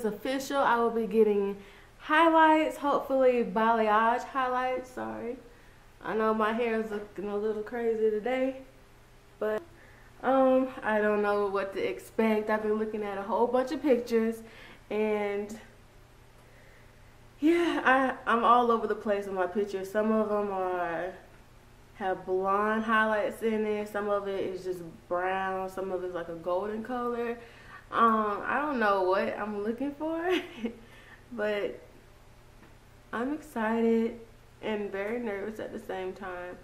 is official. I will be getting highlights, hopefully balayage highlights. Sorry, I know my hair is looking a little crazy today, but I don't know what to expect. I've been looking at a whole bunch of pictures, and yeah, I'm all over the place with my pictures. Some of them have blonde highlights in it. Some of it is just brown. Some of it's like a golden color. I don't know what I'm looking for, but I'm excited and very nervous at the same time.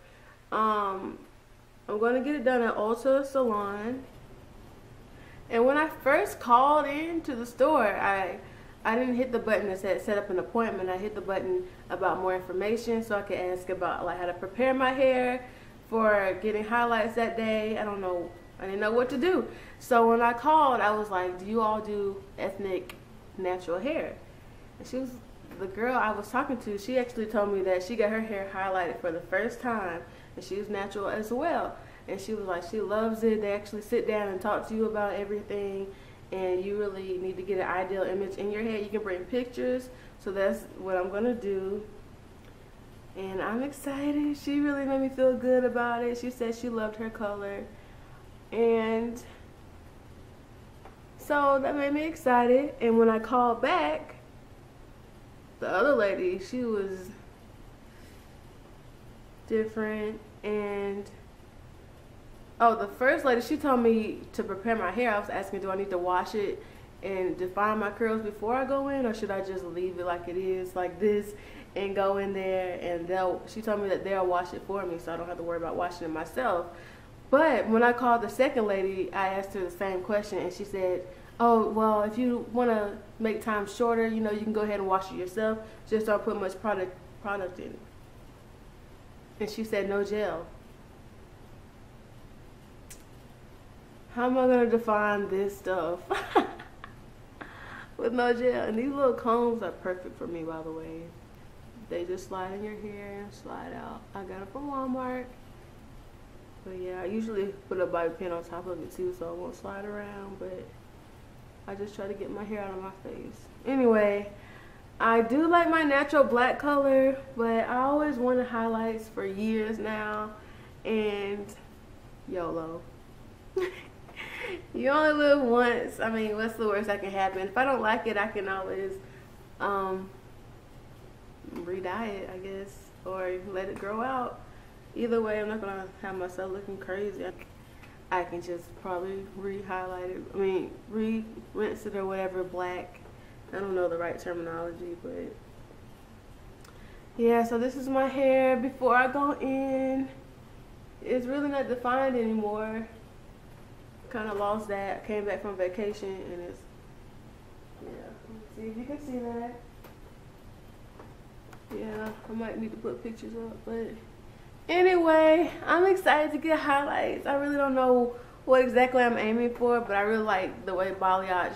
I'm going to get it done at Ulta Salon. And when I first called in to the store, I didn't hit the button that said set up an appointment. I hit the button about more information so I could ask about like how to prepare my hair for getting highlights that day. I didn't know what to do. So when I called, I was like, do you all do ethnic natural hair? And the girl I was talking to, she actually told me that she got her hair highlighted for the first time, and she was natural as well. And she was like, she loves it. They actually sit down and talk to you about everything, and you really need to get an ideal image in your head. You can bring pictures, so that's what I'm gonna do. And I'm excited. She really made me feel good about it. She said she loved her color, and so that made me excited. And when I called back, the other lady, she was different. And the first lady, she told me to prepare my hair. I was asking, do I need to wash it and define my curls before I go in, or should I just leave it like it is, like this, and go in there? And she told me that they'll wash it for me, so I don't have to worry about washing it myself. But when I called the second lady, I asked her the same question, and she said, oh, well, if you want to make time shorter, you can go ahead and wash it yourself. Just don't put much product in it. And she said no gel. How am I going to define this stuff with no gel? And these little combs are perfect for me, by the way. They just slide in your hair and slide out. I got them from Walmart. But yeah, I usually put a bobby pin on top of it too, so it won't slide around. But I just try to get my hair out of my face. Anyway, I do like my natural black color, but I always wanted highlights for years now. And YOLO. You only live once. I mean, what's the worst that can happen? If I don't like it, I can always re-dye it, I guess, or let it grow out. Either way, I'm not gonna have myself looking crazy. I can just probably re-highlight it. I mean, re-rinse it or whatever black. I don't know the right terminology, but yeah. So this is my hair before I go in. It's really not defined anymore. Kind of lost that. I came back from vacation, and it's, yeah. Let's see if you can see that. Yeah, I might need to put pictures up, but anyway, I'm excited to get highlights. I really don't know what exactly I'm aiming for, but I really like the way balayage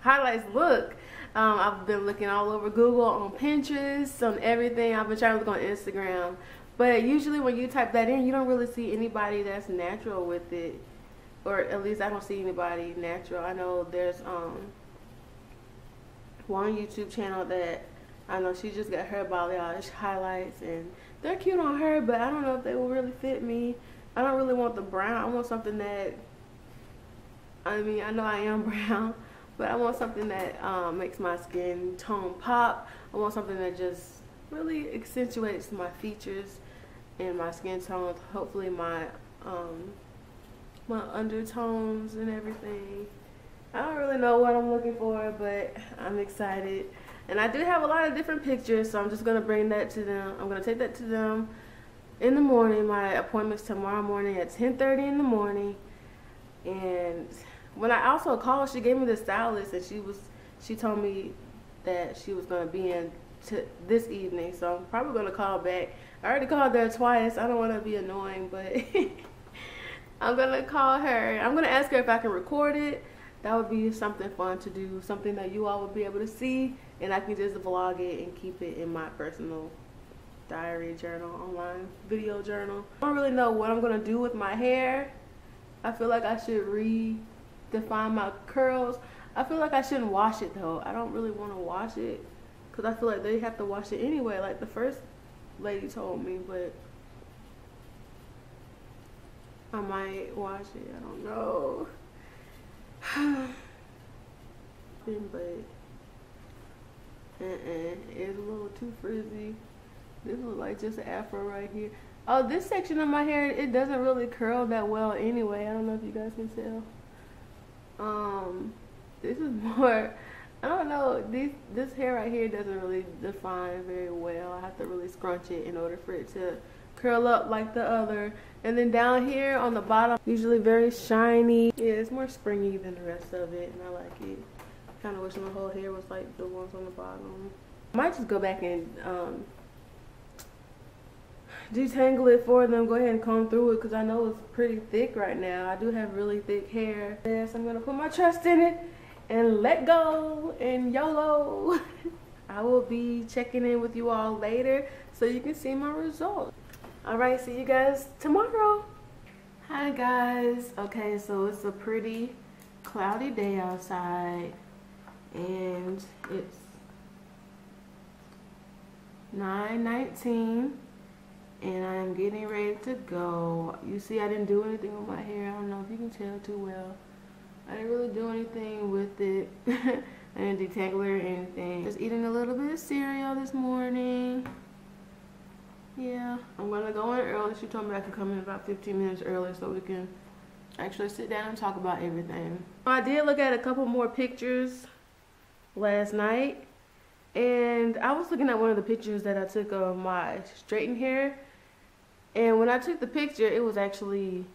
highlights look. I've been looking all over Google, on Pinterest, on everything. I've been trying to look on Instagram, but usually when you type that in, you don't really see anybody that's natural with it. Or at least I don't see anybody natural. I know there's one YouTube channel that I know she just got her balayage highlights, and they're cute on her, but I don't know if they will really fit me. I don't really want the brown. I want something that, I mean, I know I am brown, but I want something that makes my skin tone pop. I want something that just really accentuates my features and my skin tone. Hopefully my undertones and everything. I don't really know what I'm looking for, but I'm excited. And I do have a lot of different pictures, so I'm just going to bring that to them. I'm going to take that to them in the morning. My appointment's tomorrow morning at 10:30 in the morning. And when I also called, she gave me the stylist, and she told me that she was going to be in this evening, so I'm probably going to call back. I already called there twice. I don't want to be annoying, but I'm going to call her. I'm going to ask her if I can record it. That would be something fun to do, something that you all would be able to see, and I can just vlog it and keep it in my personal diary journal, online video journal. I don't really know what I'm going to do with my hair. I feel like I should redefine my curls. I feel like I shouldn't wash it though. I don't really want to wash it because I feel like they have to wash it anyway, like the first lady told me, but I might wash it. I don't know. But it's a little too frizzy. This looks like just an afro right here. Oh, this section of my hair, it doesn't really curl that well anyway. I don't know if you guys can tell. This is more, I don't know, this hair right here doesn't really define very well. I have to really scrunch it in order for it to curl up like the other. And then down here on the bottom, usually very shiny. Yeah, it's more springy than the rest of it, and I like it. Kind of wish my whole hair was like the ones on the bottom. I might just go back and detangle it for them. Go ahead and comb through it because I know it's pretty thick right now. I do have really thick hair. Yes, I'm gonna put my trust in it and let go and YOLO. I will be checking in with you all later so you can see my results. All right, see you guys tomorrow. Hi guys. Okay, so it's a pretty cloudy day outside and it's 9:19 and I am getting ready to go. You see I didn't do anything with my hair. I don't know if you can tell too well. I didn't really do anything with it. I didn't detangle it or anything. Just eating a little bit of cereal this morning. Yeah, I'm gonna go in early. She told me I could come in about 15 minutes early so we can actually sit down and talk about everything. I did look at a couple more pictures last night, and I was looking at one of the pictures that I took of my straightened hair, and when I took the picture, it was actually,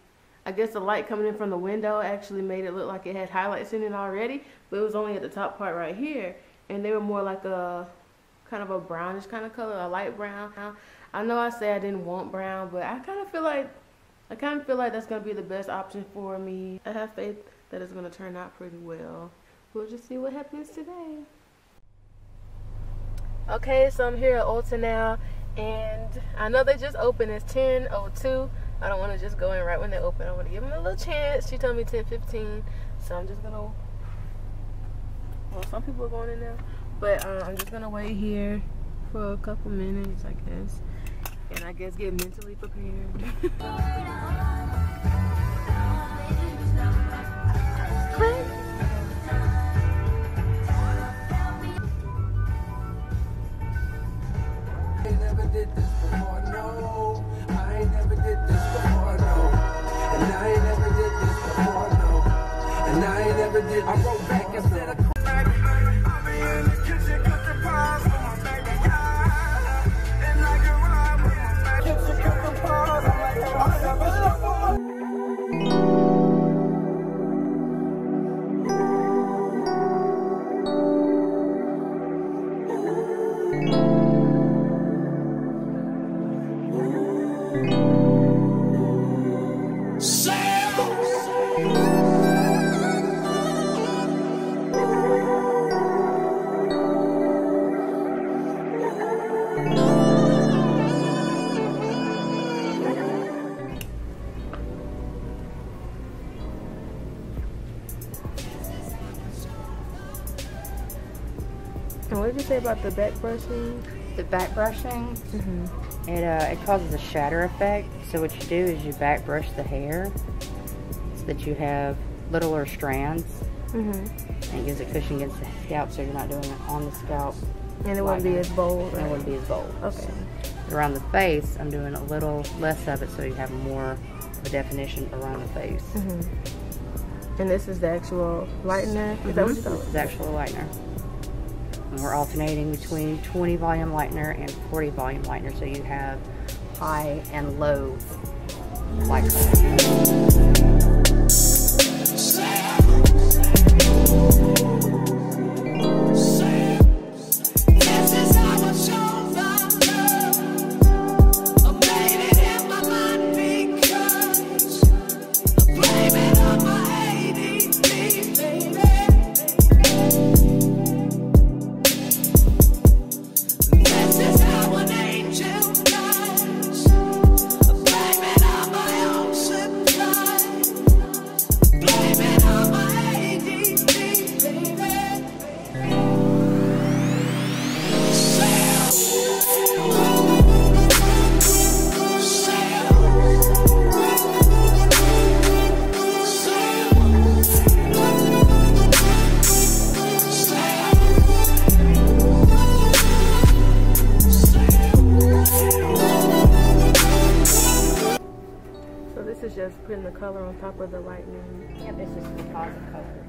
I guess the light coming in from the window actually made it look like it had highlights in it already, but it was only at the top part right here, and they were more like a kind of a brownish kind of color, a light brown. I know I say I didn't want brown, but I kind of feel like that's gonna be the best option for me. I have faith that it's gonna turn out pretty well. We'll just see what happens today. Okay, so I'm here at Ulta now, and I know they just opened. It's 10:02. I don't want to just go in right when they open. I want to give them a little chance. She told me 10:15, so I'm just gonna. Well, some people are going in now, but I'm just gonna wait here for a couple minutes, I guess, and I guess get mentally prepared. Did this before, no. I ain't never did this before, no. And I ain't never did this before, no. And I ain't never did this. I wrote back and said a I'll be in the kitchen cooking pies for my baby, yeah. And I can ride with my baby. Kitchen cooking pies, I'm like, I'll never And what did you say about the back brushing? The back brushing, it causes a shatter effect. So what you do is you back brush the hair so that you have littler strands, and it gives it cushion against the scalp, so you're not doing it on the scalp. And it wouldn't be as bold. Right? It wouldn't be as bold. Okay. Around the face, I'm doing a little less of it so you have more of a definition around the face. And this is the actual lightener? Is that what you call it? This is the actual lightener. And we're alternating between 20 volume lightener and 40 volume lightener, so you have high and low lightener. baby. just putting the color on top of the lightening. Yeah, this is composite color.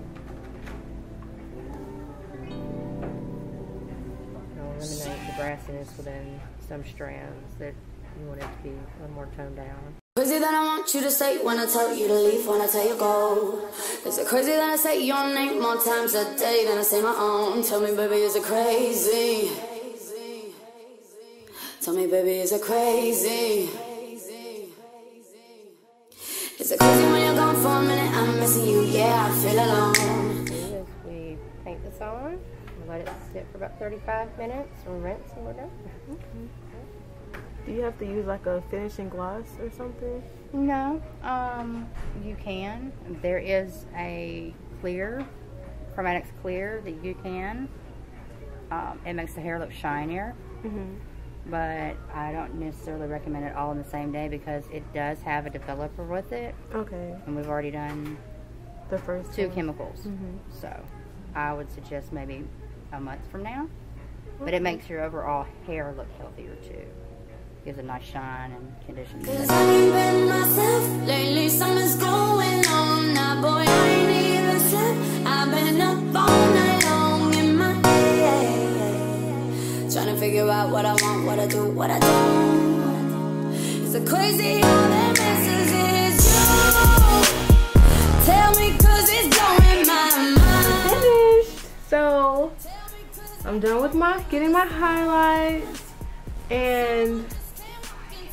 It'll eliminate the brassiness within some strands that you want it to be a little more toned down. Crazy that I want you to stay when I tell you to leave, when I tell you go. Is it crazy that I say your name more times a day than I say my own? Tell me, baby, is it crazy? Tell me, baby, is it crazy? Is it crazy when you're gone for a minute? I'm missing you, yeah, I feel alone. As we paint this on, we'll let it sit for about 35 minutes. We'll rinse and we're done. Do you have to use like a finishing gloss or something? No, you can. There is a clear, chromatics clear that you can. It makes the hair look shinier, but I don't necessarily recommend it all in the same day because it does have a developer with it. Okay. And we've already done the first two chemicals, so I would suggest maybe a month from now. But it makes your overall hair look healthier too. Gives a nice shine and condition. Cause I ain't been myself lately, something's going on. Now boy, I ain't even slept. I've been up all night long in my head, trying to figure out what I want, what I do, what I don't. It's a crazy how that messes is you. Tell me cause it's blowing my mind. Finished. So I'm done with getting my highlights, and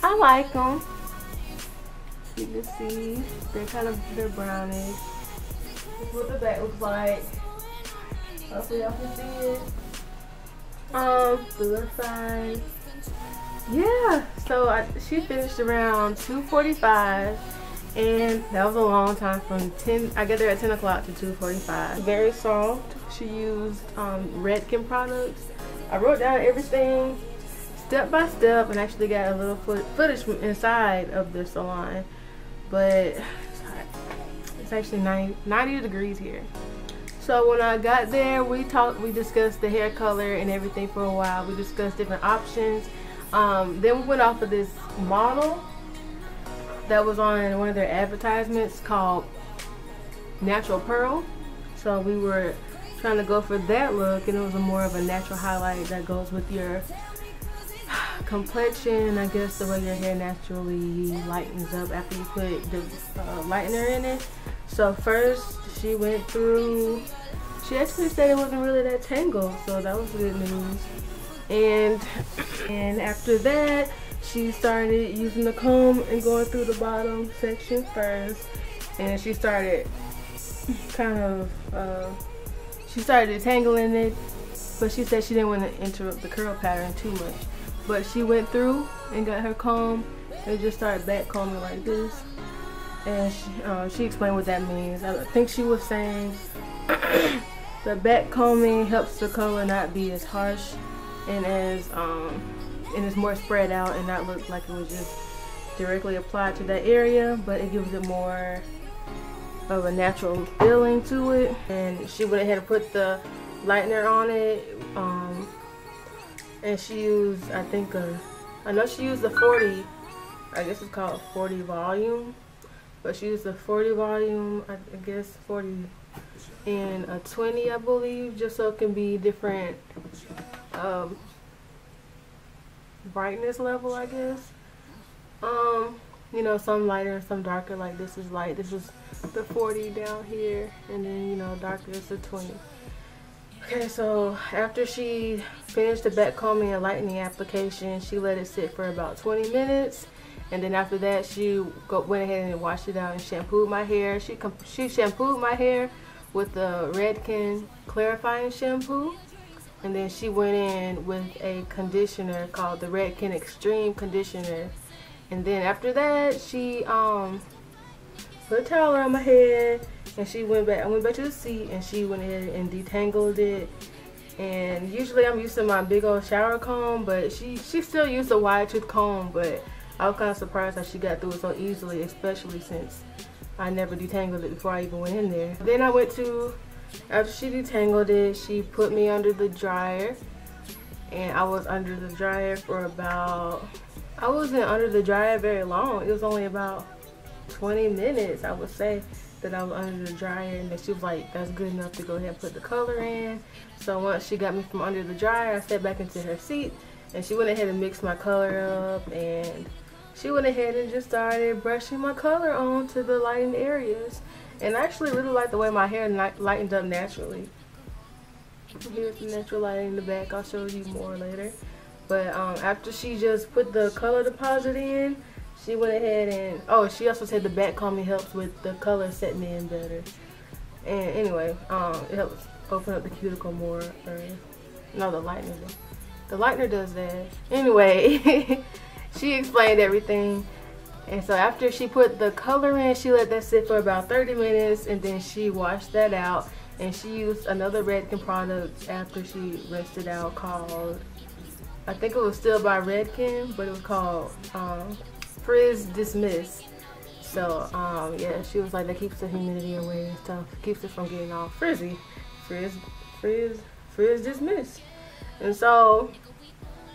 I like them. You can see they're brownish. This is what the back looks like. Hopefully y'all can see it. The other side. Yeah. So she finished around 2:45, and that was a long time from 10. I got there at 10 o'clock to 2:45. Very soft. She used Redken products. I wrote down everything step by step and actually got a little footage from inside of the salon, but it's actually 90 degrees here. So when I got there, we discussed the hair color and everything for a while. We discussed different options. Then we went off of this model that was on one of their advertisements called Natural Pearl. So we were trying to go for that look, and it was more of a natural highlight that goes with your complexion, I guess, the way your hair naturally lightens up after you put the lightener in it. So first she went through, she actually said it wasn't really that tangled, so that was good news. And after that she started using the comb and going through the bottom section first, and she started she started detangling it, but she said she didn't want to interrupt the curl pattern too much. But she went through and got her comb and just started back combing like this. And she explained what that means. I think she was saying the back combing helps the color not be as harsh and as and it's more spread out and not look like it was just directly applied to that area, but it gives it more of a natural feeling to it. And she went ahead and put the lightener on it. And she used, I know she used the 40, I guess it's called 40 volume, but she used the 40 volume, I guess 40 and a 20, I believe, just so it can be different brightness level, I guess. You know, some lighter and some darker, like this is light, this is the 40 down here, and then, you know, darker is the 20. Okay, so after she finished the back combing and lightening application, she let it sit for about 20 minutes. And then after that, she went ahead and washed it out and shampooed my hair. She shampooed my hair with the Redken clarifying shampoo. And then she went in with a conditioner called the Redken Extreme Conditioner. And then after that, she put a towel around my head. And I went back to the seat, and she went ahead and detangled it. And usually I'm used to my big old shower comb, but she still used a wide tooth comb, but I was kind of surprised that she got through it so easily, especially since I never detangled it before I even went in there. Then after she detangled it, she put me under the dryer, and I was under the dryer for I wasn't under the dryer very long. It was only about 20 minutes, I would say, that I was under the dryer, and then she was like, that's good enough to go ahead and put the color in. So once she got me from under the dryer, I sat back into her seat, and she went ahead and mixed my color up, and she went ahead and just started brushing my color onto the lightened areas. And I actually really like the way my hair lightened up naturally. Here's the natural lighting in the back. I'll show you more later. But after she just put the color deposit in, she went ahead and, oh, she also said the back combing helps with the color setting in better. And anyway, it helps open up the cuticle more. Or, no, the lightener does. The lightener does that. Anyway, she explained everything. And so after she put the color in, she let that sit for about 30 minutes, and then she washed that out. And she used another Redken product after she rinsed it out called, I think it was still by Redken, but it was called Frizz Dismiss. So yeah, she was like, that keeps the humidity away and stuff, keeps it from getting all frizzy. Frizz Dismiss. And so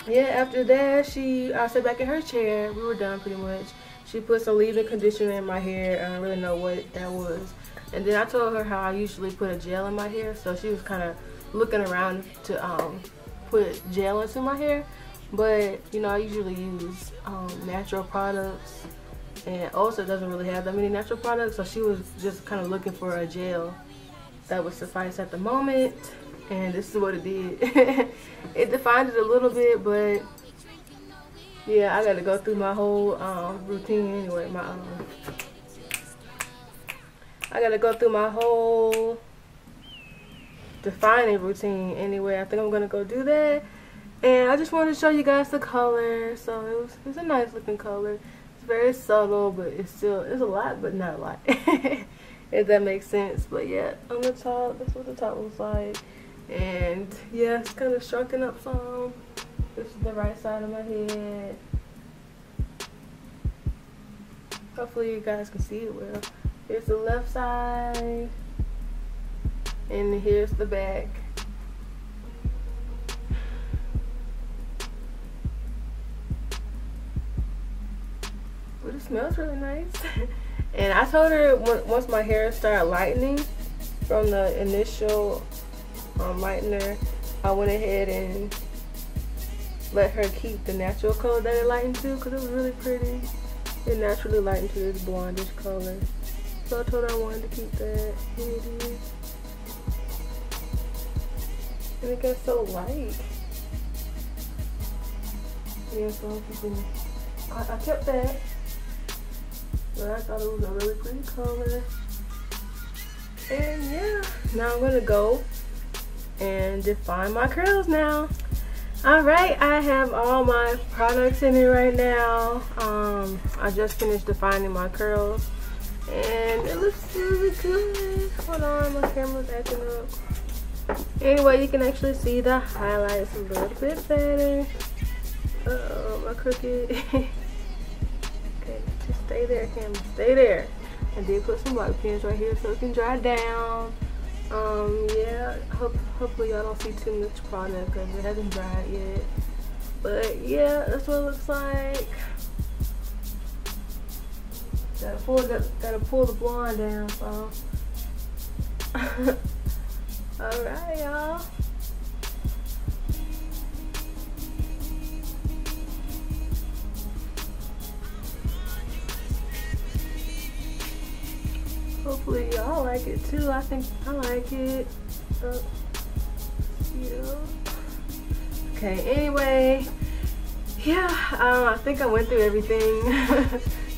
yeah, after that, I sat back in her chair. We were done pretty much. She put some leave-in conditioner in my hair. I don't really know what that was. And then I told her how I usually put a gel in my hair. So she was kind of looking around to put gel into my hair. But, you know, I usually use natural products. And Ulta doesn't really have that many natural products. So she was just kind of looking for a gel that would suffice at the moment. And this is what it did. It defined it a little bit, but yeah, I got to go through my whole routine anyway. I got to go through my whole defining routine anyway. I think I'm going to go do that. And I just wanted to show you guys the color. So it was a nice looking color. It's very subtle, but it's a lot, but not a lot. If that makes sense. But yeah, on the top, that's what the top looks like. And yeah, it's kind of shrunken up some. This is the right side of my head. Hopefully you guys can see it well. Here's the left side. And here's the back. But it smells really nice. And I told her once my hair started lightening from the initial lightener, I went ahead and let her keep the natural color that it lightened to, because it was really pretty. It naturally lightened to this blondish color. So I told her I wanted to keep that. Here it is. And it got so light. Yeah, so I kept that. But I thought it was a really pretty color. And yeah, now I'm gonna go and define my curls now. Alright, I have all my products in here right now. I just finished defining my curls and it looks really good. Hold on, my camera's acting up. Anyway, you can actually see the highlights a little bit better. Uh-oh, my crooked. Okay, just stay there, camera, stay there. I did put some white pins right here so it can dry down. Yeah, hopefully y'all don't see too much product because it hasn't dried yet. But yeah, that's what it looks like. Gotta pull the blonde down, so. Alright, y'all. Hopefully y'all like it too. I think I like it. Yeah. Okay, anyway. Yeah, I think I went through everything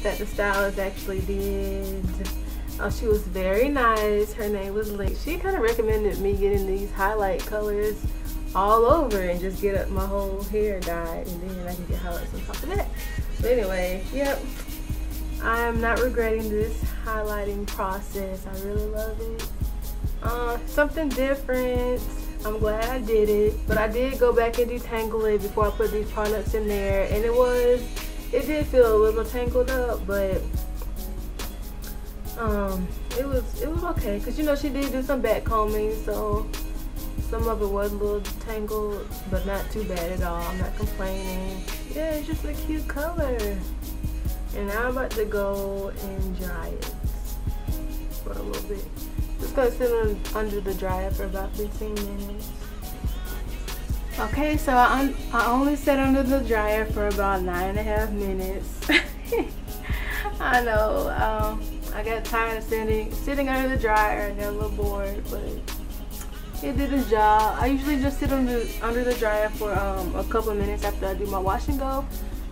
that the stylist actually did. She was very nice. Her name was Link. She kind of recommended me getting these highlight colors all over and just get up my whole hair dyed, and then I can get highlights on top of that. But anyway, yep. I am not regretting this highlighting process. I really love it. Something different. I'm glad I did it. But I did go back and detangle it before I put these products in there. And it did feel a little tangled up, but it was okay. Because, you know, she did do some back combing, so some of it was a little tangled, but not too bad at all. I'm not complaining. Yeah, it's just a cute color. And now I'm about to go and dry it for a little bit. Just gonna sit under the dryer for about 15 minutes. Okay, so I only sat under the dryer for about 9.5 minutes. I know, I got tired of sitting under the dryer and got a little bored, but it did its job. I usually just sit under the dryer for a couple of minutes after I do my wash and go.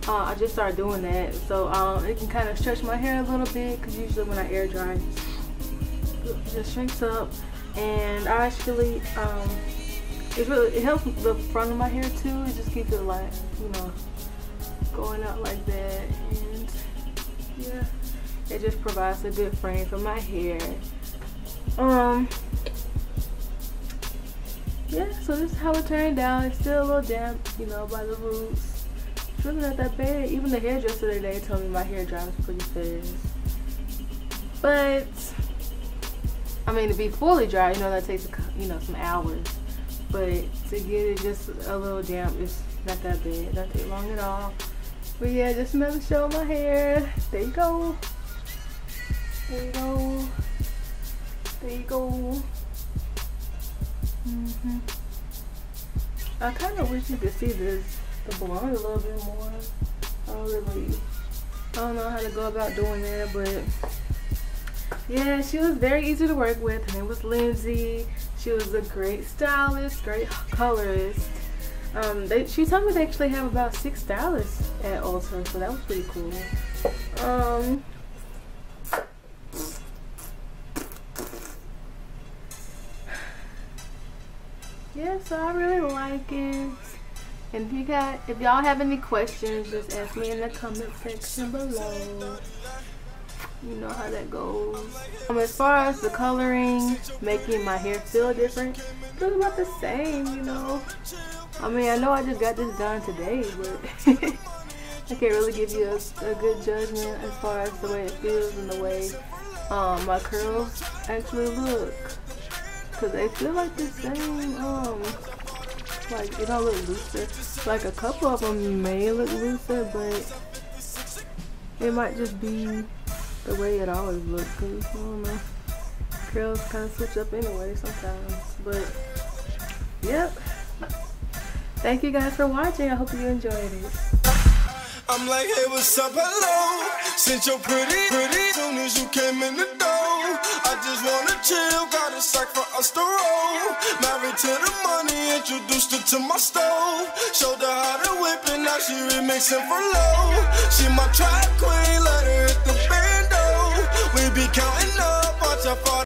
I just started doing that, so it can kind of stretch my hair a little bit, because usually when I air dry, it just shrinks up. And I actually, it helps the front of my hair too. It just keeps it like, you know, going out like that, and yeah, it just provides a good frame for my hair. Yeah, so this is how it turned out. It's still a little damp, you know, by the roots. It's really not that bad. Even the hairdresser today told me my hair dries pretty fast. But I mean, to be fully dry, you know, that takes, you know, some hours. But to get it just a little damp, it's not that bad. It doesn't take long at all. But yeah, just another show of my hair. There you go. There you go. There you go. I kind of wish you could see the blonde a little bit more. I don't know how to go about doing that, but yeah, she was very easy to work with. Her name was Lindsay. She was a great stylist, great colorist. She told me they actually have about 6 stylists at Ulta, so that was pretty cool. Yeah, so I really like it. And if y'all have any questions, just ask me in the comment section below. You know how that goes. As far as the coloring, making my hair feel different, it's about the same, you know. I mean, I know I just got this done today, but I can't really give you a good judgment as far as the way it feels and the way my curls actually look. Cause they feel like the same, like it don't look looser. Like a couple of them may look looser, but it might just be the way it always looks. Cause I don't know, curls kind of switch up anyway sometimes. But yep. Thank you guys for watching. I hope you enjoyed it. I'm like, hey, what's up, hello? Since you're pretty, soon as you came in the door, I just wanna chill, got a sack for us to roll. Married to the money, introduced her to my stove. Showed her how to whip it, now she remixing for low. She my track queen, let her hit the bando. We be counting up, watch how far